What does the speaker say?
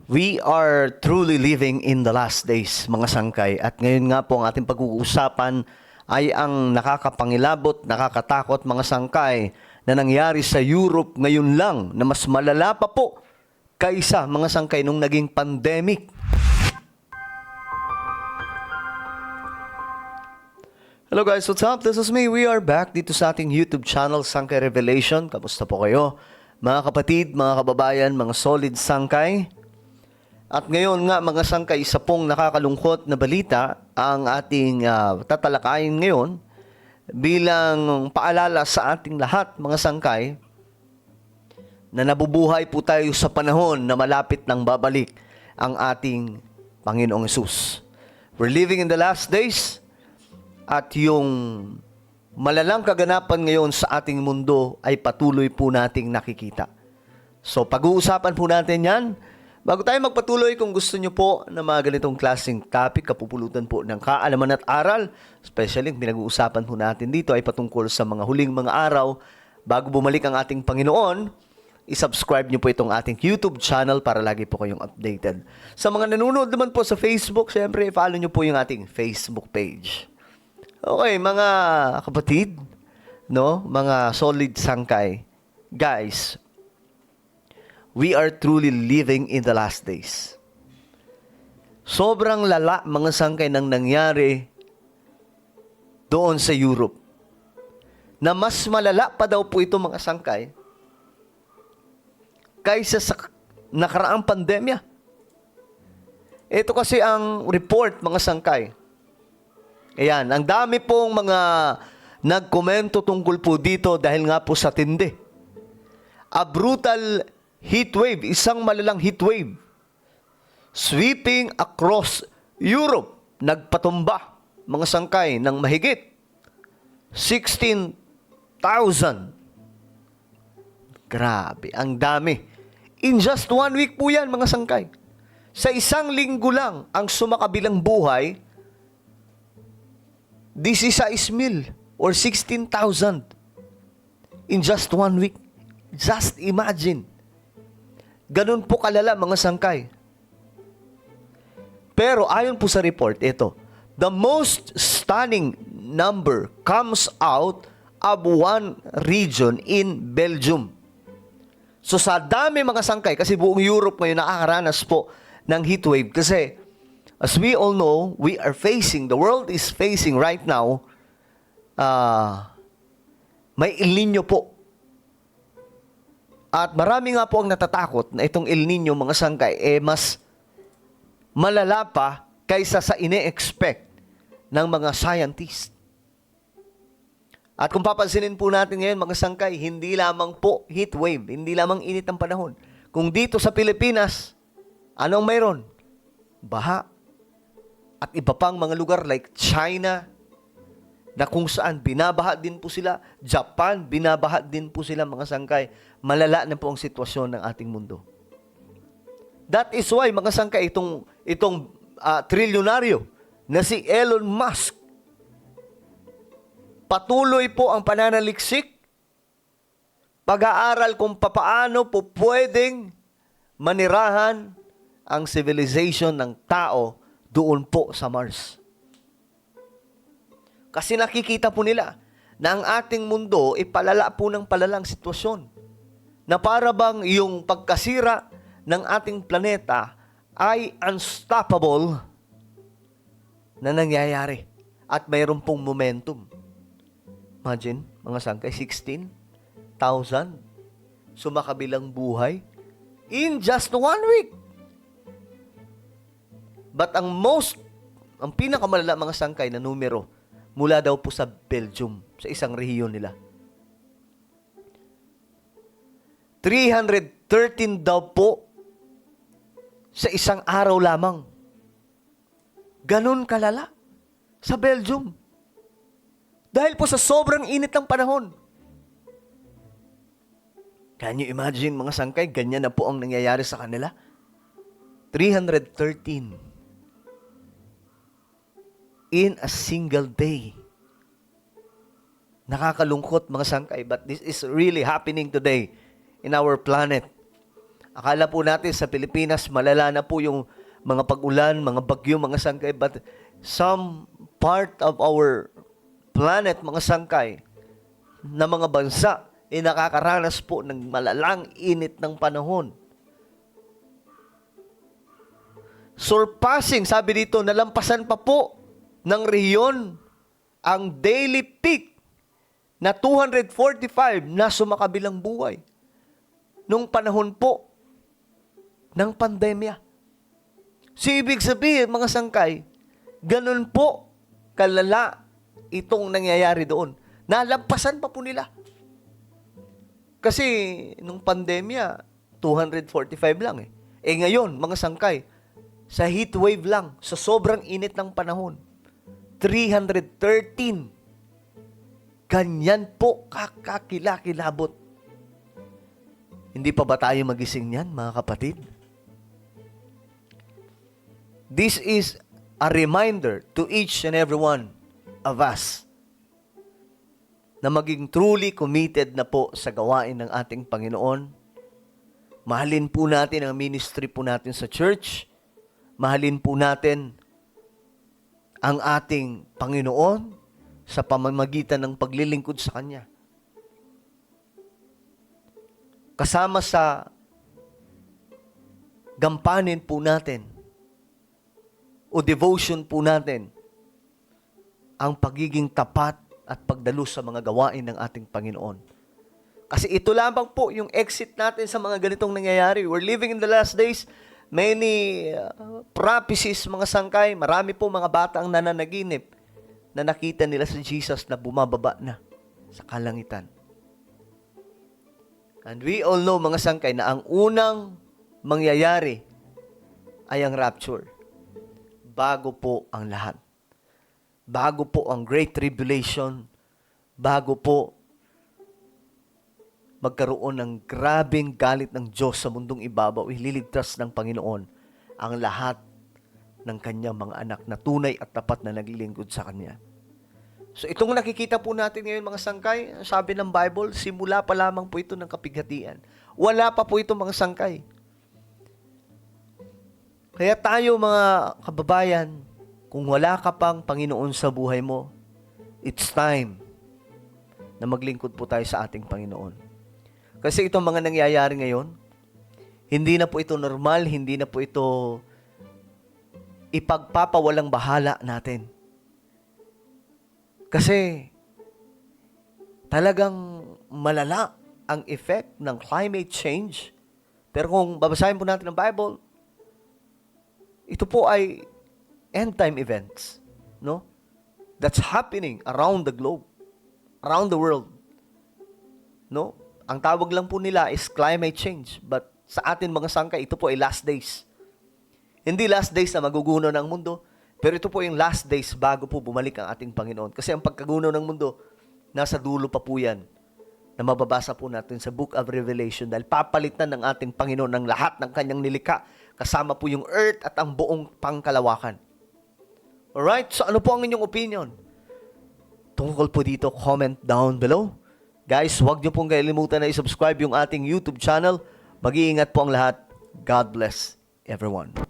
We are truly living in the last days, mga sangkay. At ngayon nga po ang ating pag-uusapan ay ang nakakapangilabot, nakakatakot mga sangkay na nangyari sa Europe ngayon lang na mas malala pa po kaysa mga sangkay nung naging pandemic. Hello guys, what's up? This is me. We are back dito sa ating YouTube channel, Sangkay Revelation. Kamusta po kayo? Mga kapatid, mga kababayan, mga solid sangkay. At ngayon nga mga sangkay, isa pong nakakalungkot na balita ang ating tatalakayin ngayon bilang paalala sa ating lahat mga sangkay na nabubuhay po tayo sa panahon na malapit nang babalik ang ating Panginoong Hesus. We're living in the last days at yung malalang kaganapan ngayon sa ating mundo ay patuloy po nating nakikita. So pag-uusapan po natin yan. Bago tayo magpatuloy, kung gusto nyo po na mga ganitong klaseng topic, kapupulutan po ng kaalaman at aral, especially yung pinag-uusapan po natin dito ay patungkol sa mga huling mga araw, bago bumalik ang ating Panginoon, isubscribe nyo po itong ating YouTube channel para lagi po kayong updated. Sa mga nanonood naman po sa Facebook, syempre, follow nyo po yung ating Facebook page. Okay, mga kapatid, no, mga solid sangkay, guys, we are truly living in the last days. Sobrang lala mga sangkay nang nangyari doon sa Europe. Na mas malala pa daw po ito mga sangkay kaysa sa nakaraang pandemya. Ito kasi ang report mga sangkay. Ayan, ang dami pong mga nagkomento tungkol po dito dahil nga po sa tindi. A brutal heat wave, isang malalang heat wave, sweeping across Europe, nagpatumba, mga sangkay, ng mahigit 16,000. Grabe, ang dami. In just 1 week po yan, mga sangkay. Sa isang linggo lang, ang sumakabilang buhay, 16,000 or 16,000. In just 1 week. Just imagine. Ganun po kalala mga sangkay. Pero ayon po sa report, ito, the most stunning number comes out of one region in Belgium. So sa dami mga sangkay, kasi buong Europe ngayon nakakaranas po ng heatwave. Kasi as we all know, the world is facing right now, may El Nino po. At marami nga po ang natatakot na itong El Nino mga sangkay mas malala pa kaysa sa ine-expect ng mga scientists. At kung papansinin po natin ngayon mga sangkay, hindi lamang po heat wave, hindi lamang init ang panahon. Kung dito sa Pilipinas, anong mayroon? Baha. At iba pang mga lugar like China, na kung saan binabaha din po sila, Japan, binabaha din po sila mga sangkay. Malala na po ang sitwasyon ng ating mundo. That is why mga sangkay, itong trilyonaryo na si Elon Musk, patuloy po ang pananaliksik, pag-aaral kung papaano po pwedeng manirahan ang civilization ng tao doon po sa Mars. Kasi nakikita po nila na ang ating mundo ipalala po ng palalang sitwasyon. Na para bang yung pagkasira ng ating planeta ay unstoppable na nangyayari. At mayroon pong momentum. Imagine, mga sangkay, 16,000 sumakabilang buhay in just 1 week. But ang pinakamalala mga sangkay na numero, mula daw po sa Belgium, sa isang rehiyon nila. 313 daw po sa isang araw lamang. Ganon kalala sa Belgium. Dahil po sa sobrang init ng panahon. Can you imagine mga sangkay, ganyan na po ang nangyayari sa kanila? 313 in a single day. Nakakalungkot mga sangkay, but this is really happening today in our planet. Akala po natin sa Pilipinas, malala na po yung mga pag-ulan, mga bagyo, mga sangkay. But some part of our planet, mga sangkay, na mga bansa, nakakaranas po ng malalang init ng panahon. Surpassing, sabi dito, nalampasan pa po ng rehiyon ang daily peak na 245 na sumakabilang buhay nung panahon po ng pandemya. So, ibig sabihin, mga sangkay, ganun po kalala itong nangyayari doon. Nalampasan pa po nila. Kasi, nung pandemya, 245 lang eh. Ngayon, mga sangkay, sa heat wave lang, sa sobrang init ng panahon, 313. Ganyan po kakakilakilabot. Hindi pa ba tayo magising niyan, mga kapatid? This is a reminder to each and every one of us na maging truly committed na po sa gawain ng ating Panginoon. Mahalin po natin ang ministry po natin sa church. Mahalin po natin ang ating Panginoon sa pamamagitan ng paglilingkod sa Kanya. Kasama sa gampanin po natin o devotion po natin ang pagiging tapat at pagdalo sa mga gawain ng ating Panginoon. Kasi ito lamang po yung exit natin sa mga ganitong nangyayari. We're living in the last days. Many prophecies, mga sangkay, marami po mga bata ang nananaginip na nakita nila si Jesus na bumababa na sa kalangitan. And we all know, mga sangkay, na ang unang mangyayari ay ang rapture. Bago po ang lahat. Bago po ang Great Tribulation. Bago po magkaroon ng grabing galit ng Diyos sa mundong ibabaw, ililigtas ng Panginoon ang lahat ng kanyang mga anak na tunay at tapat na naglilingkod sa Kanya. So itong nakikita po natin ngayon, mga sangkay, sabi ng Bible, simula pa lamang po ito ng kapighatian. Wala pa po ito, mga sangkay. Kaya tayo, mga kababayan, kung wala ka pang Panginoon sa buhay mo, it's time na maglingkod po tayo sa ating Panginoon. Kasi itong mga nangyayari ngayon, hindi na po ito normal, hindi na po ito ipagpapawalang bahala natin. Kasi talagang malala ang effect ng climate change. Pero kung babasahin po natin ang Bible, ito po ay end-time events, no? That's happening around the globe, around the world, no? Ang tawag lang po nila is climate change. But sa atin, mga sangkay, ito po ay last days. Hindi last days na magugunaw ng mundo, pero ito po yung last days bago po bumalik ang ating Panginoon. Kasi ang pagkagunaw ng mundo, nasa dulo pa po yan na mababasa po natin sa Book of Revelation dahil papalitan ng ating Panginoon ng lahat ng kanyang nilikha, kasama po yung earth at ang buong pangkalawakan. Alright? So ano po ang inyong opinion? Tungkol po dito, comment down below. Guys, huwag niyo pong kalimutan na i-subscribe yung ating YouTube channel. Mag-iingat po ang lahat. God bless everyone.